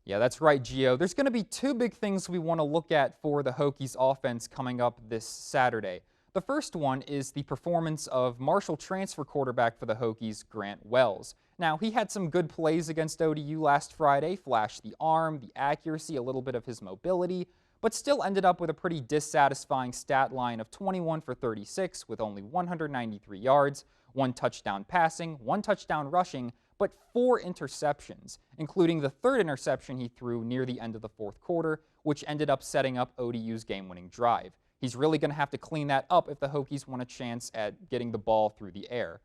Yeah, that's right, Gio. There's going to be two big things we want to look at for the Hokies offense coming up this Saturday. The first one is the performance of Marshall transfer quarterback for the Hokies, Grant Wells. Now, he had some good plays against ODU last Friday, flashed the arm, the accuracy, a little bit of his mobility, but still ended up with a pretty dissatisfying stat line of 21 for 36 with only 193 yards, 1 touchdown passing, 1 touchdown rushing, but 4 interceptions, including the third interception he threw near the end of the fourth quarter, which ended up setting up ODU's game-winning drive. He's really going to have to clean that up if the Hokies want a chance at getting the ball through the air.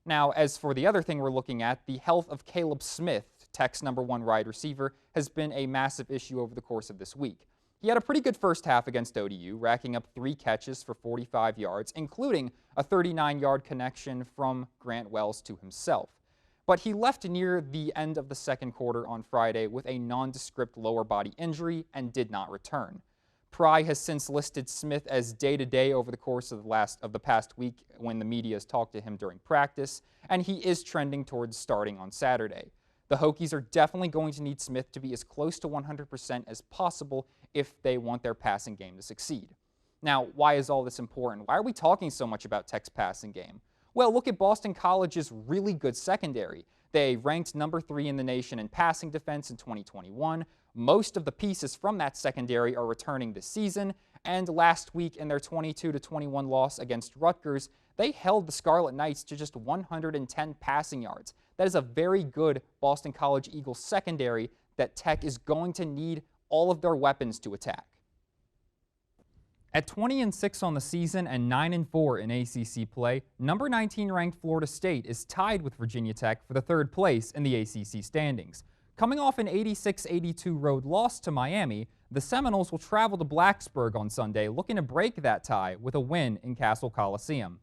Now, as for the other thing we're looking at, the health of Caleb Smith, Tech's #1 wide receiver, has been a massive issue over the course of this week. He had a pretty good first half against ODU, racking up 3 catches for 45 yards, including a 39-yard connection from Grant Wells to himself. But he left near the end of the second quarter on Friday with a nondescript lower body injury and did not return. Pry has since listed Smith as day-to-day over the course of the past week when the media has talked to him during practice, and he is trending towards starting on Saturday. The Hokies are definitely going to need Smith to be as close to 100% as possible if they want their passing game to succeed. Now, why is all this important? Why are we talking so much about Tech's passing game? Well, look at Boston College's really good secondary. They ranked #3 in the nation in passing defense in 2021. Most of the pieces from that secondary are returning this season, and last week in their 22-21 loss against Rutgers, they held the Scarlet Knights to just 110 passing yards. That is a very good Boston College Eagles secondary that Tech is going to need all of their weapons to attack. At 20-6 on the season and 9-4 in ACC play, number 19 ranked Florida State is tied with Virginia Tech for the 3rd place in the ACC standings. Coming off an 86-82 road loss to Miami, the Seminoles will travel to Blacksburg on Sunday, looking to break that tie with a win in Cassell Coliseum.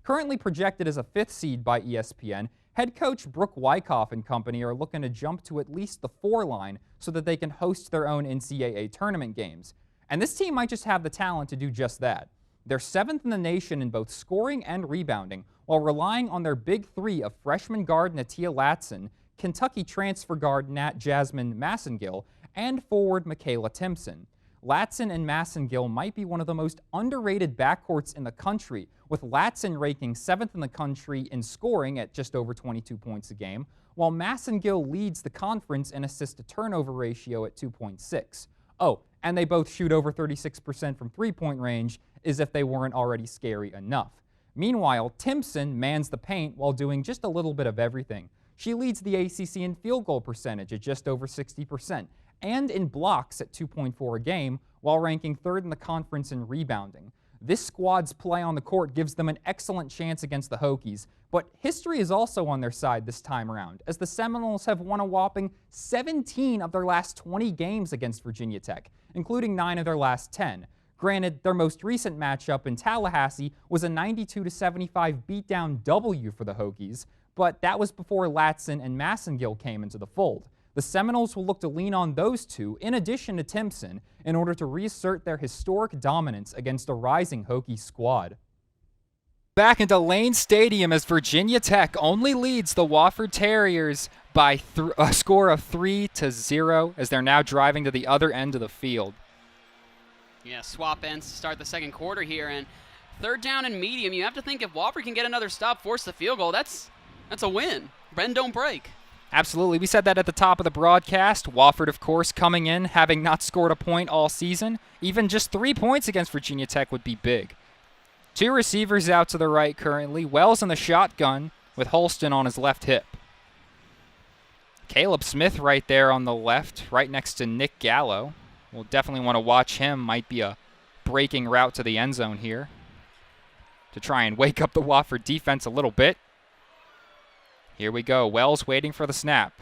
Currently projected as a 5th seed by ESPN, head coach Brooke Wyckoff and company are looking to jump to at least the 4 line so that they can host their own NCAA tournament games. And this team might just have the talent to do just that. They're 7th in the nation in both scoring and rebounding, while relying on their big 3 of freshman guard Natia Latson, Kentucky transfer guard Nat Jasmine Massengill, and forward Michaela Timpson. Latson and Massengill might be one of the most underrated backcourts in the country, with Latson ranking 7th in the country in scoring at just over 22 points a game, while Massengill leads the conference in assist-to-turnover ratio at 2.6. Oh, and they both shoot over 36% from three-point range, as if they weren't already scary enough. Meanwhile, Timpson mans the paint while doing just a little bit of everything. She leads the ACC in field goal percentage at just over 60%, and in blocks at 2.4 a game, while ranking 3rd in the conference in rebounding. This squad's play on the court gives them an excellent chance against the Hokies, but history is also on their side this time around, as the Seminoles have won a whopping 17 of their last 20 games against Virginia Tech, including 9 of their last 10. Granted, their most recent matchup in Tallahassee was a 92-75 beatdown W for the Hokies, but that was before Latson and Massengill came into the fold. The Seminoles will look to lean on those two, in addition to Timpson, in order to reassert their historic dominance against a rising Hokie squad. Back into Lane Stadium as Virginia Tech only leads the Wofford Terriers by a score of 3-0 as they're now driving to the other end of the field. Yeah, swap ends to start the second quarter here, and 3rd down and medium. You have to think if Wofford can get another stop, force the field goal, that's a win. Bend don't break. Absolutely. We said that at the top of the broadcast. Wofford, of course, coming in, having not scored a point all season. Even just 3 points against Virginia Tech would be big. 2 receivers out to the right currently. Wells in the shotgun with Holston on his left hip. Caleb Smith right there on the left, right next to Nick Gallo. We'll definitely want to watch him. Might be a breaking route to the end zone here to try and wake up the Wofford defense a little bit. Here we go. Wells waiting for the snap.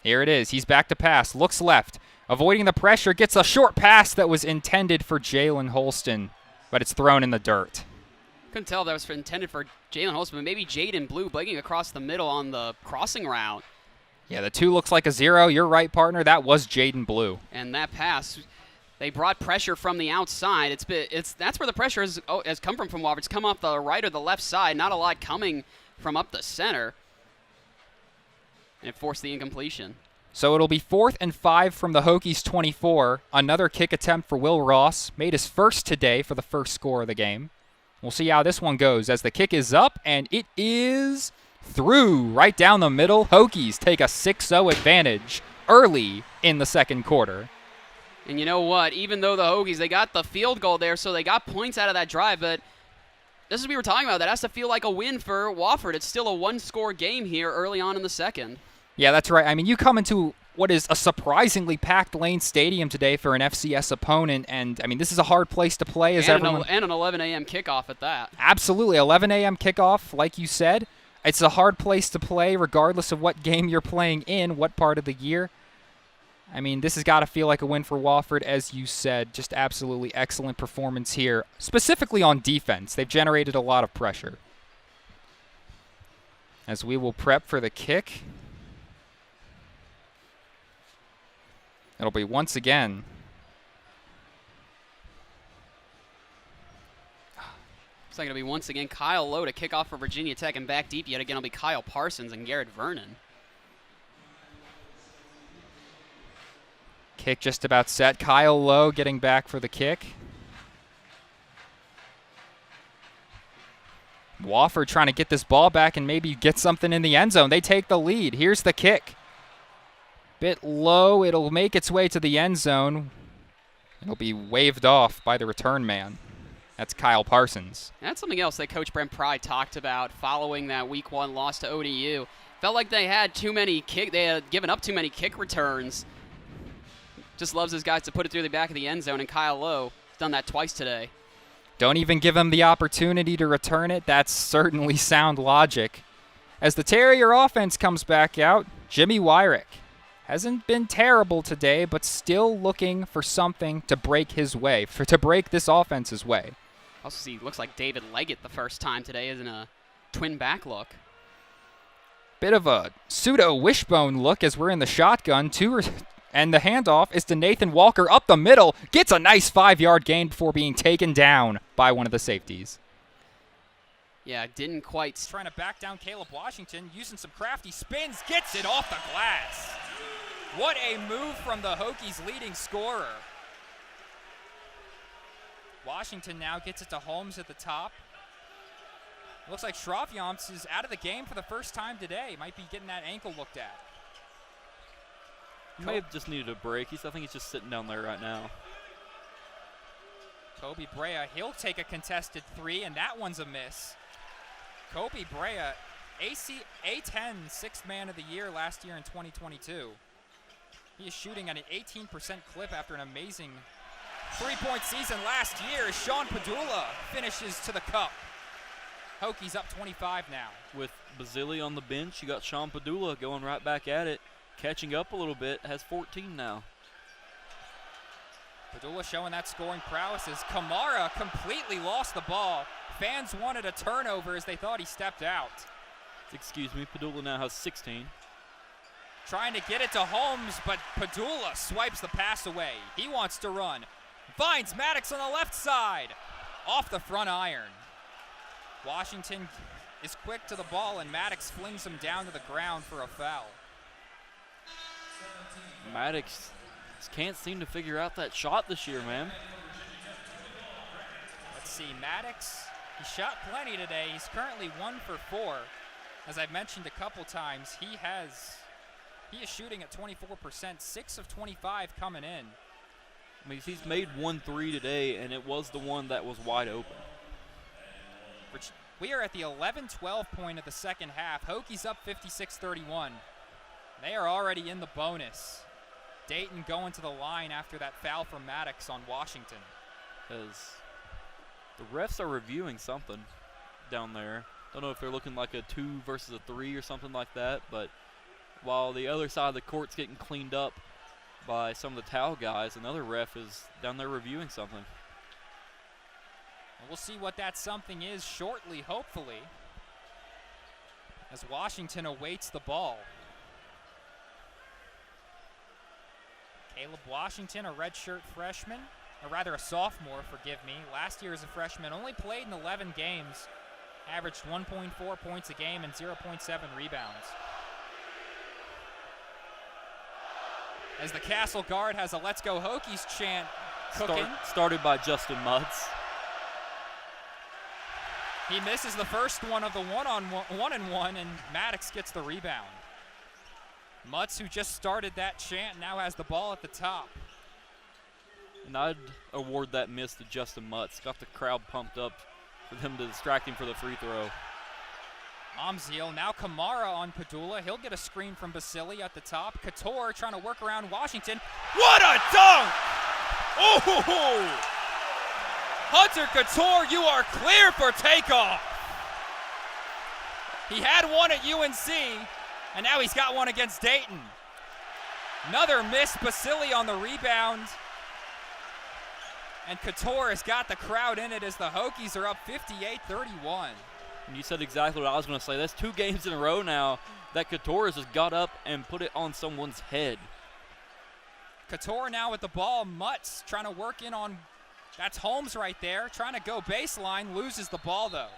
Here it is. He's back to pass. Looks left. Avoiding the pressure. Gets a short pass that was intended for Jalen Holston, but it's thrown in the dirt. Couldn't tell if that was intended for Jalen Holston, but maybe Jaden Blue breaking across the middle on the crossing route. Yeah, the 2 looks like a 0. You're right, partner. That was Jaden Blue. And that pass, they brought pressure from the outside. That's where the pressure has come from Wofford. It's come off the right or the left side. Not a lot coming from up the center. And it forced the incompletion. So it'll be 4th and 5 from the Hokies 24. Another kick attempt for Will Ross. Made his first today for the first score of the game. We'll see how this one goes as the kick is up, and it is through right down the middle. Hokies take a 6-0 advantage early in the second quarter. And you know what? Even though the Hokies, they got the field goal there, so they got points out of that drive, but this is what we were talking about. That has to feel like a win for Wofford. It's still a one-score game here early on in the second. Yeah, that's right. I mean, you come into what is a surprisingly packed Lane Stadium today for an FCS opponent, and, I mean, this is a hard place to play. And an 11 a.m. kickoff at that. Absolutely. 11 a.m. kickoff, like you said. It's a hard place to play regardless of what game you're playing in, what part of the year. I mean, this has got to feel like a win for Wofford, as you said. Just absolutely excellent performance here, specifically on defense. They've generated a lot of pressure. As we will prep for the kick. It'll be once again. It's like it'll be once again Kyle Lowe to kick off for Virginia Tech, and back deep yet again will be Kyle Parsons and Garrett Vernon. Kick just about set. Kyle Lowe getting back for the kick. Wofford trying to get this ball back and maybe get something in the end zone. They take the lead. Here's the kick. Bit low. It'll make its way to the end zone. It'll be waved off by the return man. That's Kyle Parsons. That's something else that Coach Brent Pry talked about following that Week 1 loss to ODU. Felt like they had they had given up too many kick returns. Just loves his guys to put it through the back of the end zone, and Kyle Lowe has done that twice today. Don't even give him the opportunity to return it. That's certainly sound logic. As the Terrier offense comes back out, Jimmy Wyrick hasn't been terrible today, but still looking for something to break his way, to break this offense's way. Also see, looks like David Leggett the first time today is in a twin back look. Bit of a pseudo wishbone look as we're in the shotgun. And the handoff is to Nathan Walker up the middle. Gets a nice 5-yard gain before being taken down by one of the safeties. Yeah, didn't quite. Trying to back down Caleb Washington, using some crafty spins, gets it off the glass. What a move from the Hokies' leading scorer. Washington now gets it to Holmes at the top. Looks like Schroff-Yamps is out of the game for the first time today. Might be getting that ankle looked at. He may have just needed a break. I think he's just sitting down there right now. Kobe Brea, he'll take a contested 3, and that one's a miss. Kobe Brea, A10 6th man of the year last year in 2022. He is shooting at an 18% clip after an amazing 3-point season last year. Sean Padula finishes to the cup. Hokies up 25 now. With Basili on the bench, you got Sean Padula going right back at it. Catching up a little bit, has 14 now. Padula showing that scoring prowess as Kamara completely lost the ball. Fans wanted a turnover as they thought he stepped out. Excuse me, Padula now has 16. Trying to get it to Holmes, but Padula swipes the pass away. He wants to run. Finds Maddox on the left side. Off the front iron. Washington is quick to the ball, and Maddox flings him down to the ground for a foul. Maddox can't seem to figure out that shot this year, man. Let's see, Maddox, he shot plenty today. He's currently 1 for 4. As I've mentioned a couple times, he is shooting at 24%, 6 of 25 coming in. I mean, he's made 1 3 today, and it was the one that was wide open. We are at the 11-12 point of the second half. Hokies up 56-31. They are already in the bonus. Dayton going to the line after that foul from Maddox on Washington. Because the refs are reviewing something down there. Don't know if they're looking like a 2 versus a 3 or something like that, but while the other side of the court's getting cleaned up by some of the towel guys, another ref is down there reviewing something. And we'll see what that something is shortly, hopefully, as Washington awaits the ball. Caleb Washington, a redshirt freshman, or rather a sophomore, forgive me. Last year as a freshman, only played in 11 games, averaged 1.4 points a game and 0.7 rebounds. as the Castle Guard has a Let's Go Hokies chant cooking. Started by Justin Mutz. He misses the first one of the one-and-one, and Maddox gets the rebound. Mutz, who just started that chant, now has the ball at the top. And I'd award that miss to Justin Mutz. Got the crowd pumped up for them to distract him for the free throw. Amziel, now Kamara on Padula. He'll get a screen from Basili at the top. Couture trying to work around Washington. What a dunk! Oh! Hunter Couture, you are clear for takeoff. He had one at UNC, and now he's got one against Dayton. Another miss, Basili on the rebound. And Couture has got the crowd in it as the Hokies are up 58-31. And you said exactly what I was going to say. That's 2 games in a row now that Couture has just got up and put it on someone's head. Couture now with the ball. Mutz trying to work in on, that's Holmes right there, trying to go baseline, loses the ball though.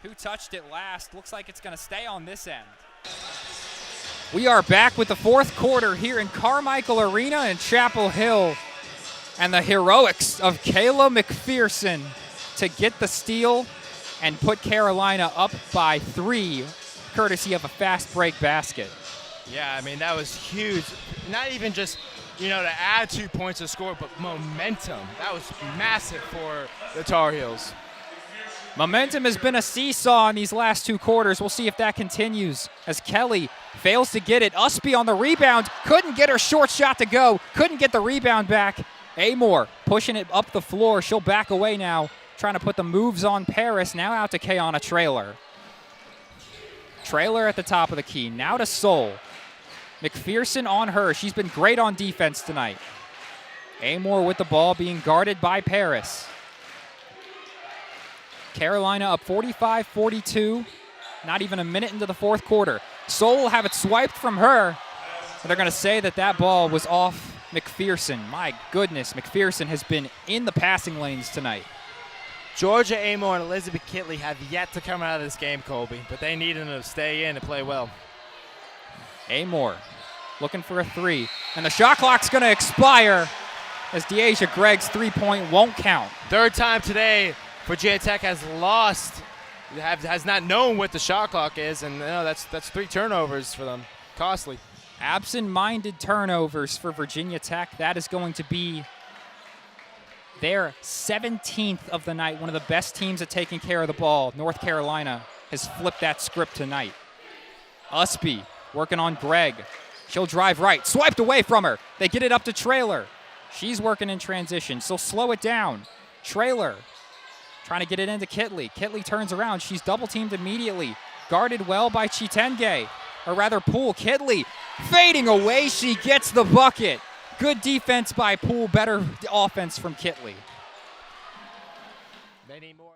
Who touched it last? Looks like it's going to stay on this end. We are back with the fourth quarter here in Carmichael Arena in Chapel Hill. And the heroics of Kayla McPherson to get the steal and put Carolina up by 3, courtesy of a fast break basket. Yeah, I mean, that was huge. Not even just, to add 2 points to score, but momentum. That was massive for the Tar Heels. Momentum has been a seesaw in these last 2 quarters. We'll see if that continues as Kelly fails to get it. Usby on the rebound. Couldn't get her short shot to go. Couldn't get the rebound back. Amor pushing it up the floor. She'll back away now, trying to put the moves on Paris. Now out to Kayana Traylor. Traylor at the top of the key. Now to Soul. McPherson on her. She's been great on defense tonight. Amor with the ball being guarded by Paris. Carolina up 45-42. Not even a minute into the fourth quarter. Soul will have it swiped from her. They're going to say that ball was off McPherson. My goodness, McPherson has been in the passing lanes tonight. Georgia Amor and Elizabeth Kitley have yet to come out of this game, Colby, but they need them to stay in and play well. Amor looking for a 3, and the shot clock's going to expire as Deasia Gregg's 3-point won't count. Third time today, Virginia Tech has lost, has not known what the shot clock is, and that's 3 turnovers for them. Costly. Absent-minded turnovers for Virginia Tech. That is going to be their 17th of the night. One of the best teams at taking care of the ball. North Carolina has flipped that script tonight. Usby working on Gregg. She'll drive right. Swiped away from her. They get it up to Traylor. She's working in transition, so slow it down. Traylor trying to get it into Kitley. Kitley turns around. She's double-teamed immediately. Guarded well by Chitenge. Or rather, Poole. Kitley fading away. She gets the bucket. Good defense by Poole. Better offense from Kitley. They need more.